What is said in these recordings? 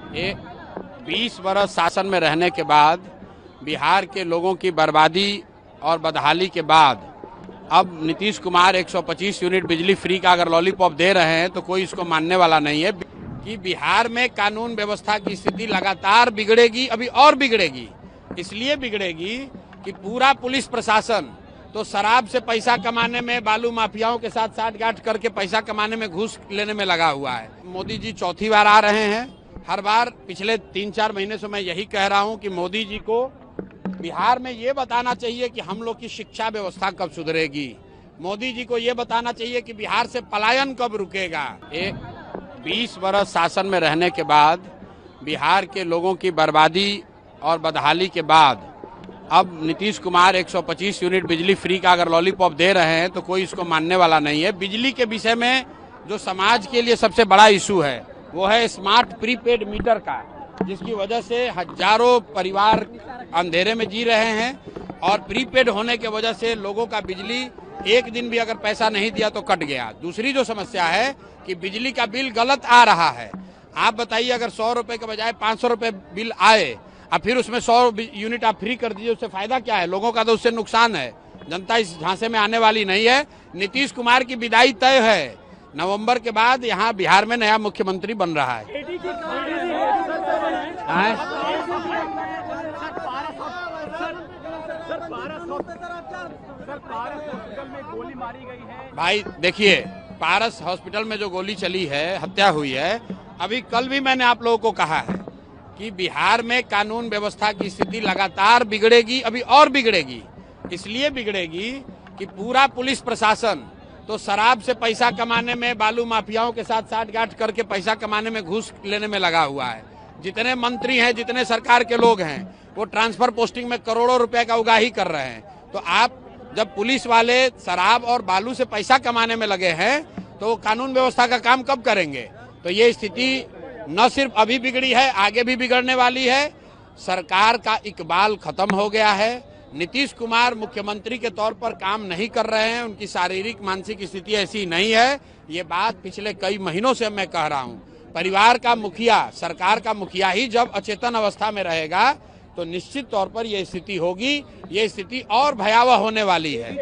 ये 20 बरस शासन में रहने के बाद बिहार के लोगों की बर्बादी और बदहाली के बाद अब नीतीश कुमार 125 यूनिट बिजली फ्री का अगर लॉलीपॉप दे रहे हैं तो कोई इसको मानने वाला नहीं है कि बिहार में कानून व्यवस्था की स्थिति लगातार बिगड़ेगी, अभी और बिगड़ेगी। इसलिए बिगड़ेगी कि पूरा पुलिस प्रशासन तो शराब से पैसा कमाने में, बालू माफियाओं के साथ साठगांठ करके पैसा कमाने में, घूस लेने में लगा हुआ है। मोदी जी चौथी बार आ रहे हैं। हर बार पिछले 3-4 महीने से मैं यही कह रहा हूं कि मोदी जी को बिहार में ये बताना चाहिए कि हम लोग की शिक्षा व्यवस्था कब सुधरेगी। मोदी जी को ये बताना चाहिए कि बिहार से पलायन कब रुकेगा। 20 बरस शासन में रहने के बाद बिहार के लोगों की बर्बादी और बदहाली के बाद अब नीतीश कुमार 125 यूनिट बिजली फ्री का अगर लॉलीपॉप दे रहे हैं तो कोई इसको मानने वाला नहीं है। बिजली के विषय में जो समाज के लिए सबसे बड़ा इशू है वो है स्मार्ट प्रीपेड मीटर का, जिसकी वजह से हजारों परिवार अंधेरे में जी रहे हैं और प्रीपेड होने के वजह से लोगों का बिजली एक दिन भी अगर पैसा नहीं दिया तो कट गया। दूसरी जो समस्या है कि बिजली का बिल गलत आ रहा है। आप बताइए, अगर 100 रुपए के बजाय 500 रुपए बिल आए और फिर उसमें 100 यूनिट आप फ्री कर दीजिए, उससे फायदा क्या है? लोगों का तो उससे नुकसान है। जनता इस झांसे में आने वाली नहीं है। नीतीश कुमार की विदाई तय है। नवंबर के बाद यहाँ बिहार में नया मुख्यमंत्री बन रहा है। भाई देखिए, पारस हॉस्पिटल में जो गोली चली है, हत्या हुई है, अभी कल भी मैंने आप लोगों को कहा है कि बिहार में कानून व्यवस्था की स्थिति लगातार बिगड़ेगी, अभी और बिगड़ेगी। इसलिए बिगड़ेगी कि पूरा पुलिस प्रशासन तो शराब से पैसा कमाने में, बालू माफियाओं के साथ साठगांठ करके पैसा कमाने में, घूस लेने में लगा हुआ है। जितने मंत्री हैं, जितने सरकार के लोग हैं, वो ट्रांसफर पोस्टिंग में करोड़ों रुपए का उगाही कर रहे हैं। तो आप जब पुलिस वाले शराब और बालू से पैसा कमाने में लगे हैं तो कानून व्यवस्था का काम कब करेंगे? तो ये स्थिति न सिर्फ अभी बिगड़ी है, आगे भी बिगड़ने वाली है। सरकार का इकबाल खत्म हो गया है। नीतीश कुमार मुख्यमंत्री के तौर पर काम नहीं कर रहे हैं। उनकी शारीरिक मानसिक स्थिति ऐसी नहीं है। ये बात पिछले कई महीनों से मैं कह रहा हूँ। परिवार का मुखिया, सरकार का मुखिया ही जब अचेतन अवस्था में रहेगा तो निश्चित तौर पर यह स्थिति होगी। ये स्थिति और भयावह होने वाली है।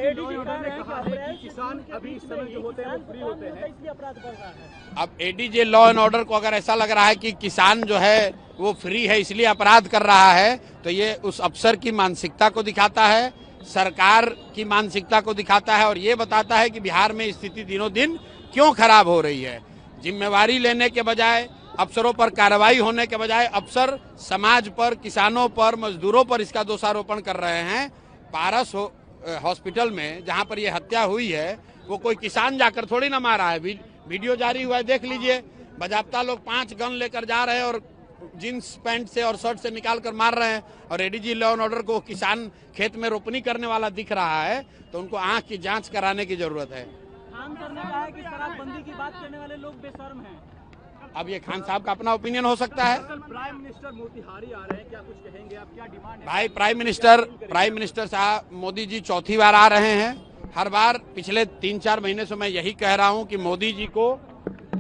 किसान अभी इस समय जो होते हैं वो फ्री होते हैं, इसलिए अपराध बढ़ रहा है। अब एडीजे लॉ एंड ऑर्डर को अगर ऐसा लग रहा है कि किसान जो है वो फ्री है इसलिए अपराध कर रहा है, तो ये उस अफसर की मानसिकता को दिखाता है, सरकार की मानसिकता को दिखाता है और ये बताता है कि बिहार में स्थिति दिनों दिन क्यों खराब हो रही है। जिम्मेवारी लेने के बजाय, अफसरों पर कार्रवाई होने के बजाय अफसर समाज पर, किसानों पर, मजदूरों पर इसका दोषारोपण कर रहे हैं। पारस हॉस्पिटल में जहां पर ये हत्या हुई है वो कोई किसान जाकर थोड़ी ना मारा है। वीडियो जारी हुआ है, देख लीजिए। बाजाप्ता लोग 5 गन लेकर जा रहे हैं और जींस पैंट से और शर्ट से निकाल कर मार रहे हैं। और एडीजी लॉ एंड ऑर्डर को किसान खेत में रोपनी करने वाला दिख रहा है तो उनको आंख की जांच कराने की जरूरत है। खान सर ने कहा है कि शराबबंदी की बात करने वाले लोग बेशर्म हैं। अब ये खान साहब का अपना ओपिनियन हो सकता है। प्राइम मिनिस्टर मोतिहारी आ रहे हैं, क्या कुछ कहेंगे आप? क्या डिमांड है? भाई प्राइम मिनिस्टर साहब मोदी जी चौथी बार आ रहे हैं। हर बार पिछले 3-4 महीने से मैं यही कह रहा हूं कि मोदी जी को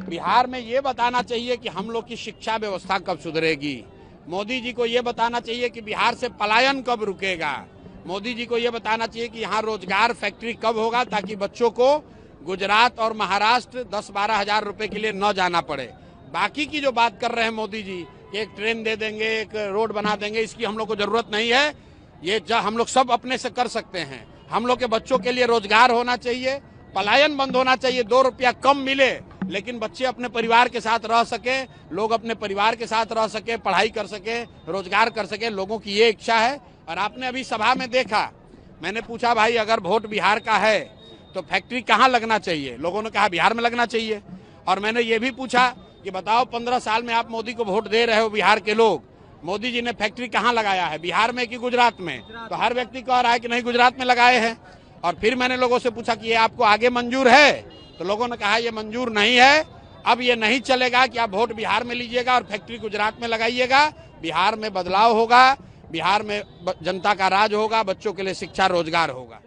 बिहार में ये बताना चाहिए कि हम लोग की शिक्षा व्यवस्था कब सुधरेगी। मोदी जी को ये बताना चाहिए कि बिहार से पलायन कब रुकेगा। मोदी जी को ये बताना चाहिए कि यहाँ रोजगार फैक्ट्री कब होगा ताकि बच्चों को गुजरात और महाराष्ट्र 10-12 हजार रुपए के लिए न जाना पड़े। बाकी की जो बात कर रहे हैं मोदी जी कि एक ट्रेन दे देंगे, एक रोड बना देंगे, इसकी हम लोग को जरूरत नहीं है। ये हम लोग सब अपने से कर सकते हैं। हम लोग के बच्चों के लिए रोजगार होना चाहिए, पलायन बंद होना चाहिए। 2 रुपया कम मिले लेकिन बच्चे अपने परिवार के साथ रह सके, लोग अपने परिवार के साथ रह सके, पढ़ाई कर सके, रोजगार कर सके। लोगों की ये इच्छा है। और आपने अभी सभा में देखा, मैंने पूछा भाई अगर वोट बिहार का है तो फैक्ट्री कहाँ लगना चाहिए? लोगों ने कहा बिहार में लगना चाहिए। और मैंने ये भी पूछा कि बताओ 15 साल में आप मोदी को वोट दे रहे हो, बिहार के लोग, मोदी जी ने फैक्ट्री कहाँ लगाया है, बिहार में कि गुजरात में? तो हर व्यक्ति कह रहा है कि नहीं गुजरात में लगाए हैं। और फिर मैंने लोगों से पूछा कि ये आपको आगे मंजूर है? तो लोगों ने कहा ये मंजूर नहीं है। अब ये नहीं चलेगा कि आप वोट बिहार में लीजिएगा और फैक्ट्री गुजरात में लगाइएगा। बिहार में बदलाव होगा, बिहार में जनता का राज होगा, बच्चों के लिए शिक्षा, रोजगार होगा।